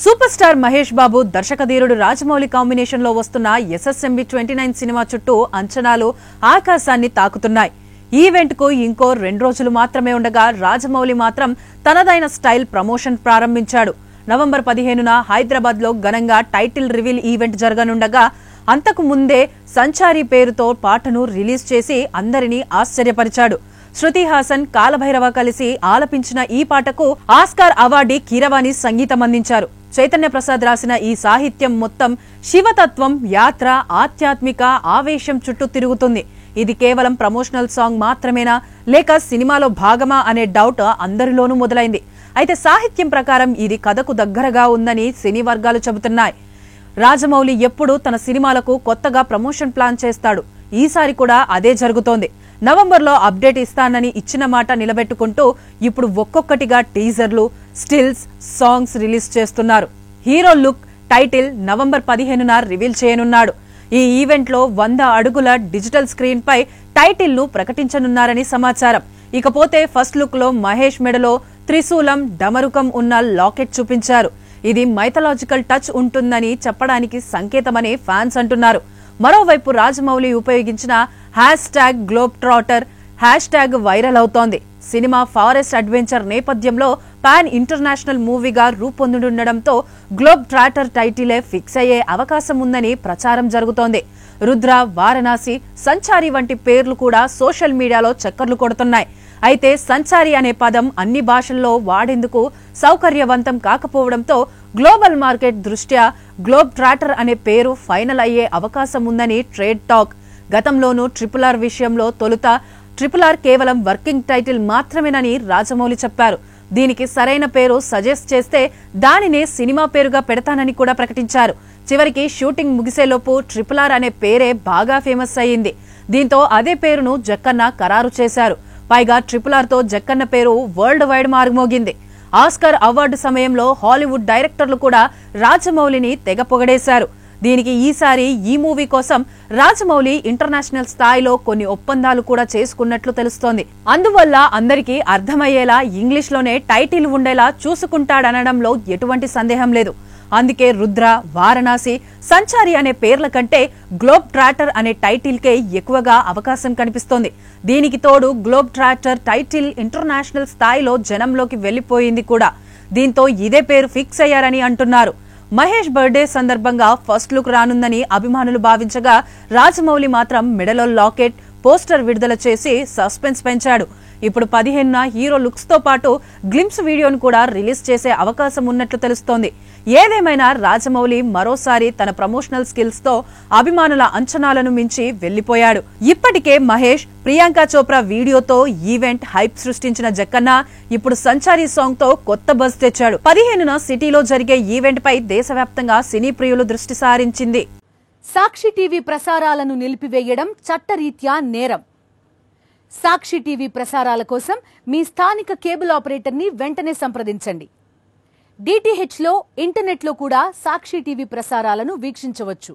Super star Mahesh Babu దర్శకధీరుడు Rajamouli combination లో వస్తున్న SSMB 29 cinema చుట్టూ అంచనాలు ఆకాశాన్ని తాకుతున్నాయి. ఈవెంట్ కు ఇంకో 2 రోజులు మాత్రమే ఉండగా రాజమౌళి మాత్రం తనదైన స్టైల్ ప్రమోషన్ ప్రారంభించాడు. నవంబర్ 15న హైదరాబాద్ లో ఘనంగా టైటిల్ రివీల్ ఈవెంట్ జరగనుండగా అంతకు ముందే సంచారి పేరుతో పాటను రిలీజ్ చేసి అందరినీ ఆశ్చర్యపరిచాడు. శృతి హాసన్, కాలభైరవ కలిసి ఆలపించిన ఈ పాటకు ఆస్కార్ అవార్డీ కీరవాణి సంగీతం అందించారు. చైతన్య ప్రసాద్ రాసిన ఈ సాహిత్యం మొత్తం శివతత్వం, యాత్ర, ఆధ్యాత్మిక ఆవేశం చుట్టూ తిరుగుతుంది. ఇది కేవలం ప్రమోషనల్ సాంగ్ మాత్రమేనా లేక సినిమాలో భాగమా అనే డౌట్ అందరిలోనూ మొదలైంది. అయితే సాహిత్యం ప్రకారం ఇది కథకు దగ్గరగా ఉందని సినీ వర్గాలు చెబుతున్నాయి. రాజమౌళి ఎప్పుడూ తన సినిమాలకు కొత్తగా ప్రమోషన్ ప్లాన్ చేస్తాడు. ఈసారి కూడా అదే జరుగుతోంది. నవంబర్లో అప్డేట్ ఇస్తానని ఇచ్చిన మాట నిలబెట్టుకుంటూ ఇప్పుడు ఒక్కొక్కటిగా టీజర్లు, స్టిల్స్, సాంగ్స్ రిలీజ్ చేస్తున్నారు. హీరో లుక్, టైటిల్ నవంబర్ 15న రివీల్ చేయనున్నాడు. ఈ ఈవెంట్ లో 100 అడుగుల డిజిటల్ స్క్రీన్ పై టైటిల్ ను ప్రకటించనున్నారని సమాచారం. ఇకపోతే ఫస్ట్ లుక్ లో మహేష్ మెడలో త్రిశూలం, డమరుకం ఉన్న లాకెట్ చూపించారు. ఇది మైథలాజికల్ టచ్ ఉంటుందని చెప్పడానికి సంకేతమని ఫ్యాన్స్ అంటున్నారు. మరోవైపు రాజమౌళి ఉపయోగించిన #GlobeTrotter హ్యాష్ట్యాగ్ వైరల్ అవుతోంది. సినిమా ఫారెస్ట్ అడ్వెంచర్ నేపథ్యంలో పాన్ ఇంటర్నేషనల్ మూవీగా రూపొందనుండడంతో గ్లోబ్ ట్రాటర్ టైటిలే ఫిక్స్ అయ్యే అవకాశం ఉందని ప్రచారం జరుగుతోంది. రుద్ర, వారణాసి, సంచారి వంటి పేర్లు కూడా సోషల్ మీడియాలో చక్కర్లు కొడుతున్నాయి. అయితే సంచారి అనే పదం అన్ని భాషల్లో వాడేందుకు సౌకర్యవంతం కాకపోవడంతో గ్లోబల్ మార్కెట్ దృష్ట్యా గ్లోబ్ ట్రాటర్ అనే పేరు ఫైనల్ అయ్యే అవకాశం ఉందని ట్రేడ్ టాక్. గతంలోనూ RRR విషయంలో తొలుత RRR కేవలం వర్కింగ్ టైటిల్ మాత్రమేనని రాజమౌళి చెప్పారు. దీనికి సరైన పేరు సజెస్ట్ చేస్తే దానినే సినిమా పేరుగా పెడతానని కూడా ప్రకటించారు. చివరికి షూటింగ్ ముగిసేలోపు RRR అనే పేరే బాగా ఫేమస్ అయ్యింది. దీంతో అదే పేరును జక్కన్న ఖరారు చేశారు. పైగా RRR తో జక్కన్న పేరు వరల్డ్ వైడ్ మారుమోగింది. ఆస్కార్ అవార్డు సమయంలో హాలీవుడ్ డైరెక్టర్లు కూడా రాజమౌళిని తెగ పొగడేశారు. దీనికి ఈసారి ఈ మూవీ కోసం రాజమౌళి ఇంటర్నేషనల్ స్థాయిలో కొన్ని ఒప్పందాలు కూడా చేసుకున్నట్లు తెలుస్తోంది. అందువల్ల అందరికీ అర్థమయ్యేలా ఇంగ్లీష్ లోనే టైటిల్ ఉండేలా చూసుకుంటాడనడంలో ఎటువంటి సందేహం లేదు. అందుకే రుద్ర, వారణాసి, సంచారి అనే పేర్ల కంటే గ్లోబ్ ట్రాటర్ అనే టైటిల్ కే ఎక్కువగా అవకాశం కనిపిస్తోంది. దీనికి తోడు గ్లోబ్ ట్రాటర్ టైటిల్ ఇంటర్నేషనల్ స్థాయిలో జనంలోకి వెళ్లిపోయింది కూడా. దీంతో ఇదే పేరు ఫిక్స్ అయ్యారని అంటున్నారు. మహేష్ బర్త్డే సందర్భంగా ఫస్ట్ లుక్ రానుందని అభిమానులు భావించగా రాజమౌళి మాత్రం మెడలో లాకెట్ పోస్టర్ విడుదల చేసి సస్పెన్స్ పెంచాడు. ఇప్పుడు 15న హీరో లుక్స్ తో పాటు గ్లింప్స్ వీడియోను కూడా రిలీజ్ చేసే అవకాశం ఉన్నట్లు తెలుస్తోంది. ఏదేమైనా రాజమౌళి మరోసారి తన ప్రమోషనల్ స్కిల్స్ తో అభిమానుల అంచనాలను మించి వెళ్లిపోయాడు. ఇప్పటికే మహేష్, ప్రియాంక చోప్రా వీడియోతో ఈవెంట్ హైప్ సృష్టించిన జక్కన్న ఇప్పుడు సంచారి సాంగ్ తో కొత్త బజ్ తెచ్చాడు. 15న సిటీలో జరిగే ఈవెంట్ పై దేశవ్యాప్తంగా సినీ ప్రియులు దృష్టి సారించింది. సాక్షి టీవీ ప్రసారాలను నిలిపివేయడం చట్టరీత్యా నేరం. సాక్షి టీవీ ప్రసారాల కోసం మీ స్థానిక కేబుల్ ఆపరేటర్ని వెంటనే సంప్రదించండి. DTHలో, ఇంటర్నెట్లో కూడా సాక్షి టీవీ ప్రసారాలను వీక్షించవచ్చు.